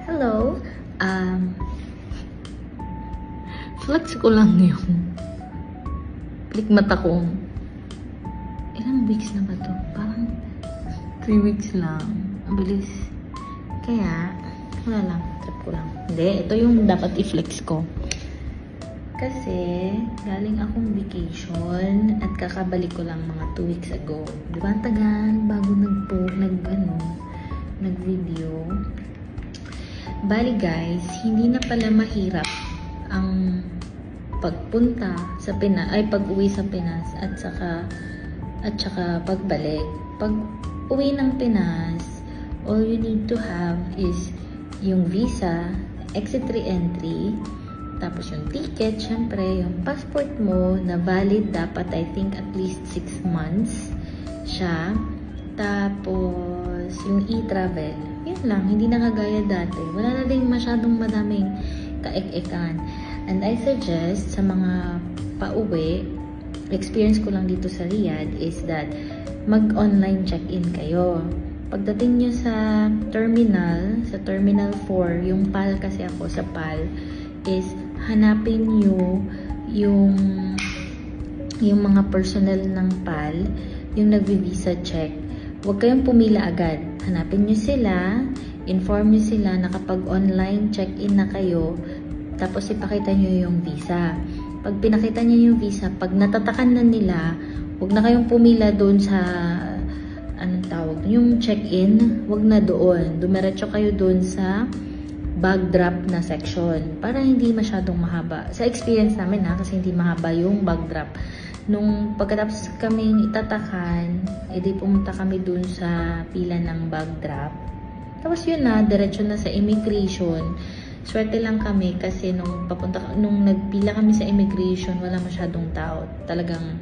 Hello. Flex ko lang yung mata ko. Ilang weeks na ba to? Parang 3 weeks lang. Ang bilis. Kaya, wala lang. Trip ko lang. Hindi, ito yung dapat i-flex ko. Kasi, galing akong vacation at kakabalik ko lang mga 2 weeks ago. Diba ang tagal bago nag-video. Bali guys, hindi na pala mahirap ang pagpunta sa Pinas, pag-uwi sa Pinas at saka pagbalik. Pag uwi ng Pinas, all you need to have is yung visa, exit re-entry, tapos yung ticket, syempre, yung passport mo na valid dapat I think at least 6 months siya. Tapos yung e-travel, yun lang, hindi na kagaya dati. Wala na din masyadong madaming kaek-ekan. And I suggest sa mga pauwi, experience ko lang dito sa Riyadh is that mag-online check-in kayo. Pagdating nyo sa Terminal 4, yung PAL kasi ako sa PAL, is hanapin nyo yung mga personnel ng PAL, yung nagvi-visa check. Huwag kayong pumila agad. Hanapin nyo sila, inform nyo sila na kapag online check-in na kayo, tapos ipakita nyo yung visa. Pag pinakita nyo yung visa, pag natatakan na nila, huwag na kayong pumila doon sa, anong tawag, yung check-in, huwag na doon. Dumiretso kayo doon sa bag drop na section para hindi masyadong mahaba. Sa experience namin kasi hindi mahaba yung bag drop. Nung pagkatapos kaming itatakan, edi pumunta kami dun sa pila ng bag drop. Tapos yun na, diretso na sa immigration. Swerte lang kami kasi nung nagpila kami sa immigration, wala masyadong tao. Talagang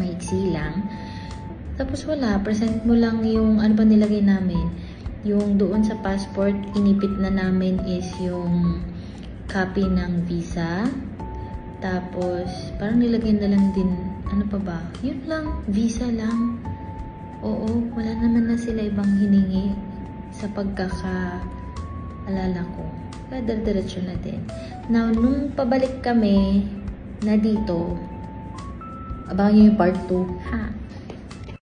maiksi lang. Tapos wala, present mo lang yung ano pa nilagay namin. Yung doon sa passport, inipit na namin is yung copy ng visa. Tapos, parang nilagay na lang din, ano pa ba? Yun lang, visa lang. Oo, wala naman na sila ibang hiningi sa pagkakaalala ko. Kaya diretso na din. Now, nung pabalik kami na dito, abangan nyo yung part 2. Ha?